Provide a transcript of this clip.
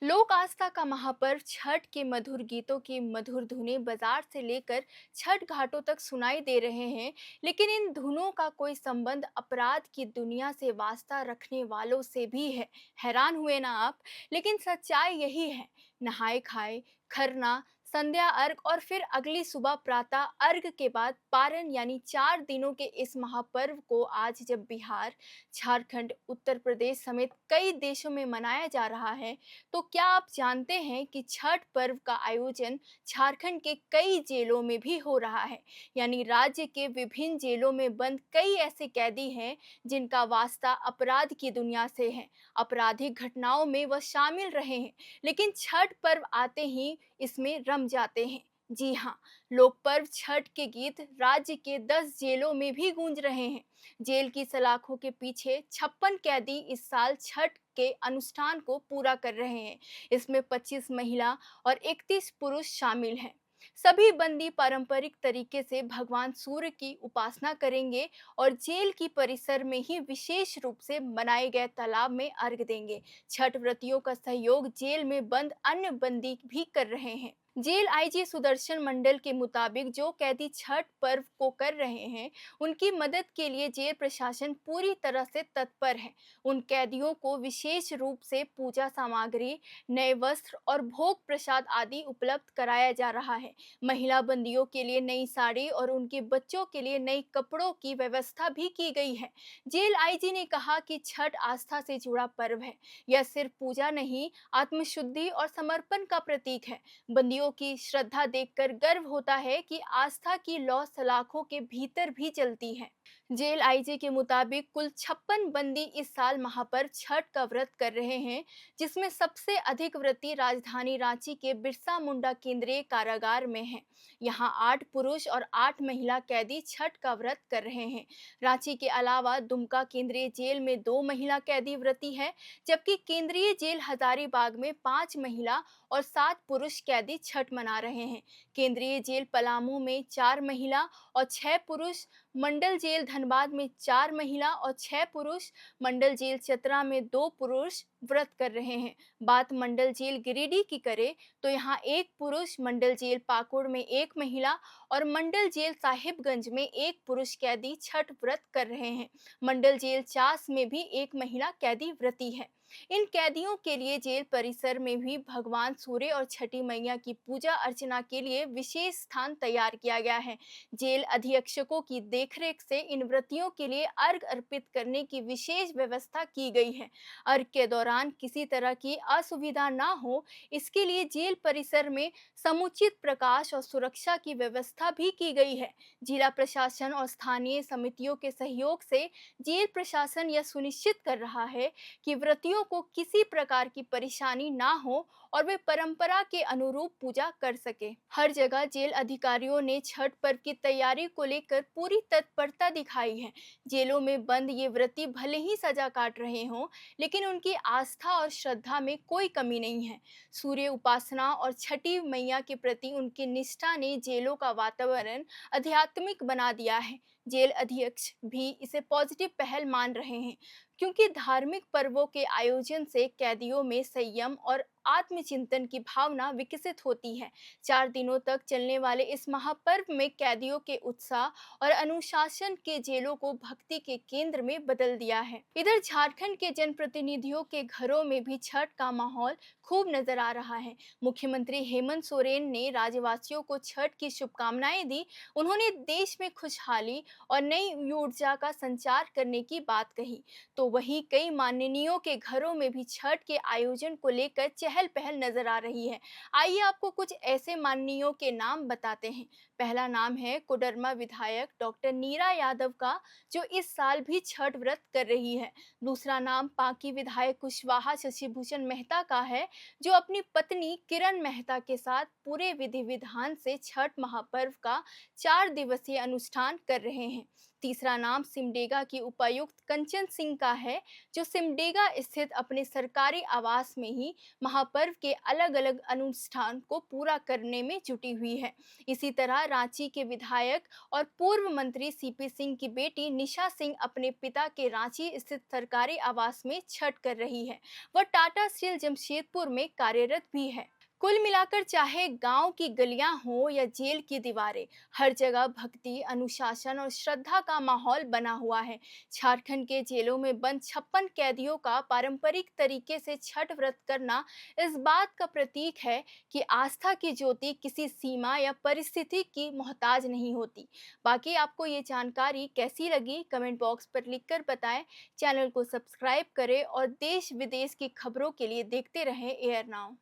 लोक आस्था का महापर्व छठ के मधुर गीतों की मधुर धुनें बाजार से लेकर छठ घाटों तक सुनाई दे रहे हैं। लेकिन इन धुनों का कोई संबंध अपराध की दुनिया से वास्ता रखने वालों से भी है। हैरान हुए ना आप? लेकिन सच्चाई यही है। नहाए खाए, खरना, संध्या अर्घ और फिर अगली सुबह प्रातः अर्घ के बाद पारण यानी 4 दिनों के इस महापर्व को आज जब बिहार, झारखंड, उत्तर प्रदेश समेत कई देशों में मनाया जा रहा है, तो क्या आप जानते हैं कि छठ पर्व का आयोजन झारखंड के कई जेलों में भी हो रहा है? यानी राज्य के विभिन्न जेलों में बंद कई ऐसे कैदी हैं जिनका वास्ता अपराध की दुनिया से है। आपराधिक घटनाओं में वह शामिल रहे हैं, लेकिन छठ पर्व आते ही इसमें रम जाते हैं। जी हाँ, लोक पर्व छठ के गीत राज्य के 10 जेलों में भी गूंज रहे हैं। जेल की सलाखों के पीछे 56 कैदी इस साल छठ के अनुष्ठान को पूरा कर रहे हैं। इसमें 25 महिला और 31 पुरुष शामिल हैं। सभी बंदी पारंपरिक तरीके से भगवान सूर्य की उपासना करेंगे और जेल की परिसर में ही विशेष रूप से बनाए गए तालाब में अर्घ देंगे। छठ व्रतियों का सहयोग जेल में बंद अन्य बंदी भी कर रहे हैं। जेल आईजी सुदर्शन मंडल के मुताबिक जो कैदी छठ पर्व को कर रहे हैं, उनकी मदद के लिए जेल प्रशासन पूरी तरह से तत्पर है। उन कैदियों को विशेष रूप से पूजा सामग्री, नए वस्त्र और भोग प्रसाद आदि उपलब्ध कराया जा रहा है। महिला बंदियों के लिए नई साड़ी और उनके बच्चों के लिए नए कपड़ों की व्यवस्था भी की गई है। जेल आईजी ने कहा कि छठ आस्था से जुड़ा पर्व है। यह सिर्फ पूजा नहीं, आत्मशुद्धि और समर्पण का प्रतीक है। बंदियों की श्रद्धा देखकर गर्व होता है कि आस्था की लौ सलाखों के भीतर भी चलती है। जेल आईजी के मुताबिक कुल 56 बंदी इस साल महापर्व छठ का व्रत कर रहे हैं, जिसमें सबसे अधिक व्रती राजधानी रांची के बिरसा मुंडा केंद्रीय कारागार में हैं। यहां 8 पुरुष और 8 महिला कैदी छठ का व्रत कर रहे हैं। रांची के अलावा दुमका केंद्रीय जेल में 2 महिला कैदी व्रती है, जबकि केंद्रीय जेल हजारीबाग में 5 महिला और 7 पुरुष कैदी छठ मना रहे हैं। केंद्रीय जेल पलामू में 4 महिला और 6 पुरुष, मंडल जेल धनबाद में 4 महिला और 6 पुरुष, मंडल जेल चतरा में 2 पुरुष व्रत कर रहे हैं। बात मंडल जेल गिरिडीह की करें तो यहाँ 1 पुरुष, मंडल जेल पाकुड़ में 1 महिला और मंडल जेल साहिबगंज में 1 पुरुष कैदी छठ व्रत कर रहे हैं। मंडल जेल चास में भी 1 महिला कैदी व्रती है। इन कैदियों के लिए जेल परिसर में भी भगवान सूर्य और छठी मैया की पूजा अर्चना के लिए विशेष स्थान तैयार किया गया है। जेल अधीक्षकों की देखरेख से इन व्रतियों के लिए अर्घ अर्पित करने की विशेष व्यवस्था की गई है। अर्घ के दौरान किसी तरह की असुविधा ना हो, इसके लिए जेल परिसर में समुचित प्रकाश और सुरक्षा की व्यवस्था भी की गई है। जिला प्रशासन और स्थानीय समितियों के सहयोग से जेल प्रशासन यह सुनिश्चित कर रहा है कि व्रतियों को किसी प्रकार की परेशानी ना हो और वे परंपरा के अनुरूप पूजा कर सके। हर जगह जेल अधिकारियों ने छठ पर्व की तैयारी को लेकर पूरी तत्परता दिखाई है। जेलों में बंद ये व्रती भले ही सजा काट रहे हों, लेकिन उनकी आस्था और श्रद्धा में कोई कमी नहीं है। सूर्य उपासना और छठी मैया के प्रति उनकी निष्ठा ने जेलों का वातावरण आध्यात्मिक बना दिया है। जेल अध्यक्ष भी इसे पॉजिटिव पहल मान रहे हैं, क्योंकि धार्मिक पर्वों के आयोजन से कैदियों में संयम और आत्मचिंतन की भावना विकसित होती है। 4 दिनों तक चलने वाले इस महापर्व में कैदियों के उत्साह और अनुशासन के जेलों को भक्ति के केंद्र में बदल दिया है। इधर झारखंड के जनप्रतिनिधियों के घरों में भी छठ का माहौल खूब नजर आ रहा है। मुख्यमंत्री हेमंत सोरेन ने राज्यवासियों को छठ की शुभकामनाएं दी। उन्होंने देश में खुशहाली और नई ऊर्जा का संचार करने की बात कही। तो वहीं कई माननीयों के घरों में भी छठ के आयोजन को लेकर चहल पहल नजर आ रही है। आइए आपको कुछ ऐसे माननीयों के नाम बताते हैं। पहला नाम है कोडरमा विधायक डॉक्टर नीरा यादव का, जो इस साल भी छठ व्रत कर रही है। दूसरा नाम पांकी विधायक कुशवाहा शशिभूषण मेहता का है, जो अपनी पत्नी किरण मेहता के साथ पूरे विधि विधान से छठ महापर्व का 4 दिवसीय अनुष्ठान कर रहे रहे हैं। तीसरा नाम सिमडेगा की उपायुक्त कंचन सिंह का है, जो सिमडेगा स्थित अपने सरकारी आवास में ही महापर्व के अलग अलग अनुष्ठान को पूरा करने में जुटी हुई है। इसी तरह रांची के विधायक और पूर्व मंत्री सीपी सिंह की बेटी निशा सिंह अपने पिता के रांची स्थित सरकारी आवास में छठ कर रही है। वह टाटा स्टील जमशेदपुर में कार्यरत भी है। कुल मिलाकर चाहे गांव की गलियां हो या जेल की दीवारें, हर जगह भक्ति, अनुशासन और श्रद्धा का माहौल बना हुआ है। झारखंड के जेलों में बंद 56 कैदियों का पारंपरिक तरीके से छठ व्रत करना इस बात का प्रतीक है कि आस्था की ज्योति किसी सीमा या परिस्थिति की मोहताज नहीं होती। बाकी आपको ये जानकारी कैसी लगी, कमेंट बॉक्स पर लिखकर बताएं। चैनल को सब्सक्राइब करें और देश विदेश की खबरों के लिए देखते रहें एयर नाउ।